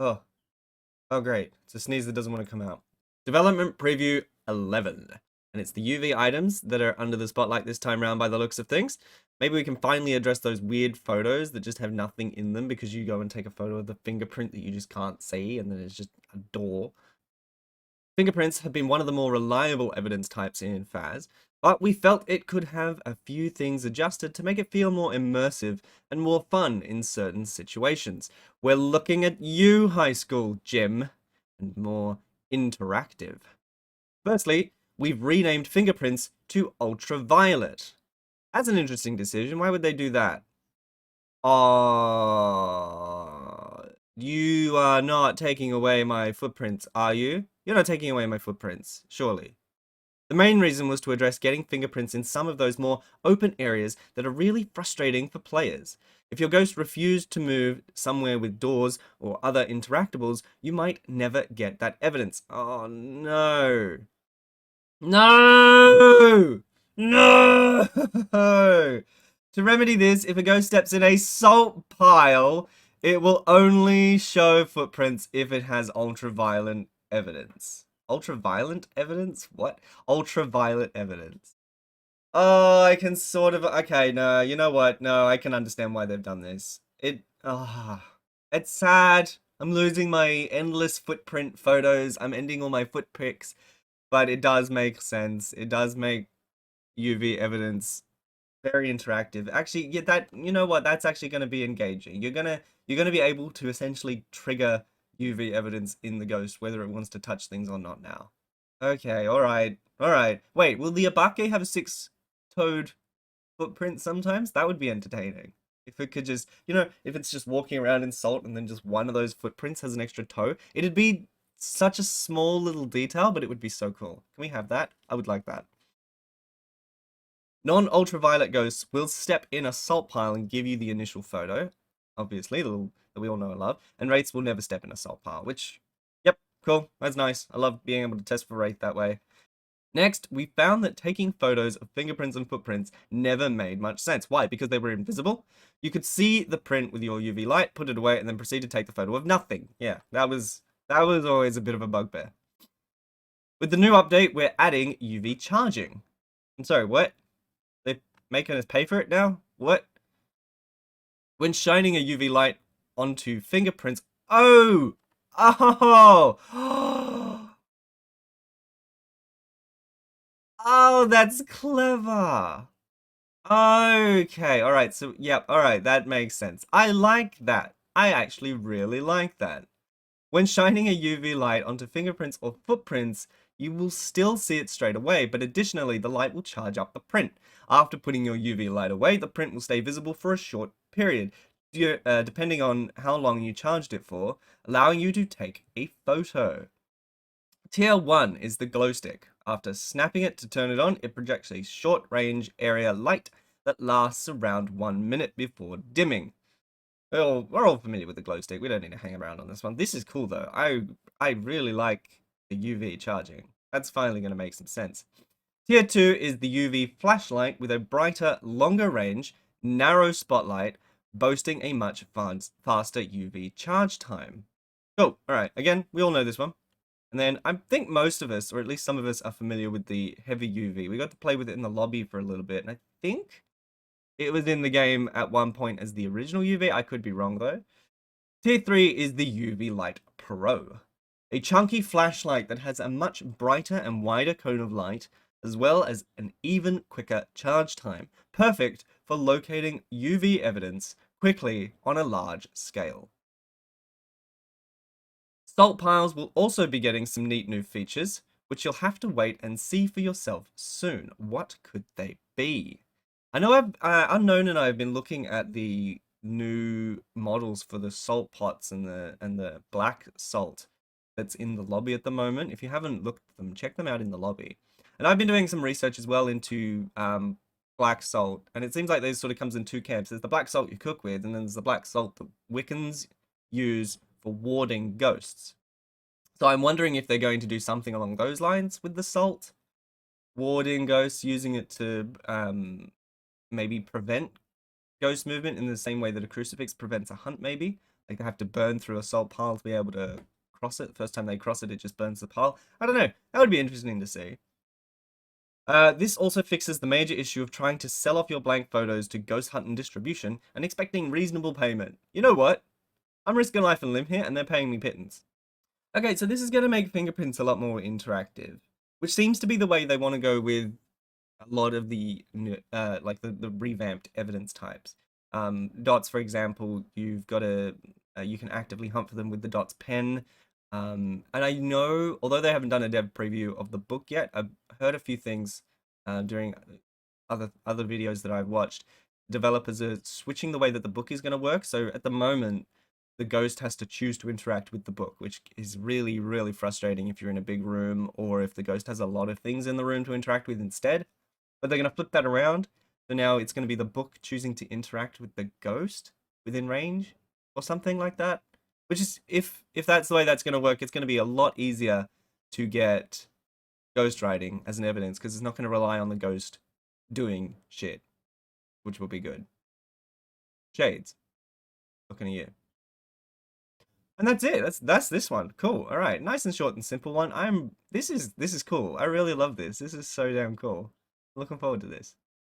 Oh, oh great. It's a sneeze that doesn't want to come out. Development Preview 11. And it's the UV items that are under the spotlight this time around by the looks of things. Maybe we can finally address those weird photos that just have nothing in them because you go and take a photo of the fingerprint that you just can't see and then it's just a door. Fingerprints have been one of the more reliable evidence types in Phas, but we felt it could have a few things adjusted to make it feel more immersive and more fun in certain situations. We're looking at you, high school Jim, and more interactive. Firstly, we've renamed Fingerprints to Ultraviolet. That's an interesting decision. Why would they do that? You are not taking away my footprints, are you? You're not taking away my footprints, surely. The main reason was to address getting fingerprints in some of those more open areas that are really frustrating for players. If your ghost refused to move somewhere with doors or other interactables, you might never get that evidence. Oh no. No! No! To remedy this, if a ghost steps in a salt pile, it will only show footprints if it has ultraviolet evidence. Ultraviolet evidence? What? Ultraviolet evidence. Oh, I can sort of... Okay, no, you know what? No, I can understand why they've done this. It's sad. I'm losing my endless footprint photos. I'm ending all my foot pics. But it does make sense. It does make UV evidence very interactive. Actually, yeah, that you know what? That's actually going to be engaging. You're gonna be able to essentially trigger UV evidence in the ghost, whether it wants to touch things or not now. Okay, all right, all right. Wait, will the Abake have a six-toed footprint sometimes? That would be entertaining. If it could just, if it's just walking around in salt and then just one of those footprints has an extra toe, it'd be such a small little detail, but it would be so cool. Can we have that? I would like that. Non-ultraviolet ghosts will step in a salt pile and give you the initial photo, obviously, that we all know and love, and wraiths will never step in a salt pile, which, yep, cool, that's nice. I love being able to test for wraith that way. Next, we found that taking photos of fingerprints and footprints never made much sense. Why? Because they were invisible. You could see the print with your UV light, put it away, and then proceed to take the photo of nothing. Yeah, that was always a bit of a bugbear. With the new update, we're adding UV charging. I'm sorry, what? They're making us pay for it now? What? When shining a UV light onto fingerprints, oh! Oh! Oh, that's clever. Okay, all right. So, yep, all right, that makes sense. I like that. I actually really like that. When shining a UV light onto fingerprints or footprints, you will still see it straight away, but additionally, the light will charge up the print. After putting your UV light away, the print will stay visible for a short period, depending on how long you charged it for, allowing you to take a photo. Tier 1 is the glow stick. After snapping it to turn it on, it projects a short-range area light that lasts around 1 minute before dimming. We're all familiar with the glow stick. We don't need to hang around on this one. This is cool though. I really like the UV charging. That's finally going to make some sense. Tier 2 is the UV flashlight with a brighter, longer range, narrow spotlight, boasting a much faster UV charge time. Cool. All right. Again, we all know this one. And then I think most of us, or at least some of us, are familiar with the heavy UV. We got to play with it in the lobby for a little bit, and I think it was in the game at one point as the original UV. I could be wrong though. Tier 3 is the UV Light Pro. A chunky flashlight that has a much brighter and wider cone of light, as well as an even quicker charge time. Perfect for locating UV evidence quickly on a large scale. Salt piles will also be getting some neat new features, which you'll have to wait and see for yourself soon. What could they be? I know Unknown and I have been looking at the new models for the salt pots and the black salt that's in the lobby at the moment. If you haven't looked at them, check them out in the lobby. And I've been doing some research as well into black salt, and it seems like this sort of comes in two camps. There's the black salt you cook with, and then there's the black salt that Wiccans use for warding ghosts. So I'm wondering if they're going to do something along those lines with the salt, warding ghosts, using it to maybe prevent ghost movement in the same way that a crucifix prevents a hunt, maybe. Like they have to burn through a salt pile to be able to cross it. The first time they cross it, it just burns the pile. I don't know. That would be interesting to see. This also fixes the major issue of trying to sell off your blank photos to ghost hunt and distribution and expecting reasonable payment. You know what? I'm risking life and limb here, and they're paying me pittance. Okay, so this is going to make Fingerprints a lot more interactive, which seems to be the way they want to go with a lot of the like the revamped evidence types. Dots, for example, you've got a you can actively hunt for them with the dots pen. And I know, although they haven't done a dev preview of the book yet, I've heard a few things during other videos that I've watched. Developers are switching the way that the book is going to work. So at the moment, the ghost has to choose to interact with the book, which is really, really frustrating if you're in a big room or if the ghost has a lot of things in the room to interact with instead. But they're going to flip that around. So now it's going to be the book choosing to interact with the ghost within range or something like that. Which is, if that's the way that's going to work, it's going to be a lot easier to get ghost writing as an evidence because it's not going to rely on the ghost doing shit, which will be good. Shades. Looking at you. And that's it. That's this one. Cool. All right. Nice and short and simple one. This is cool. I really love this. This is so damn cool. Looking forward to this.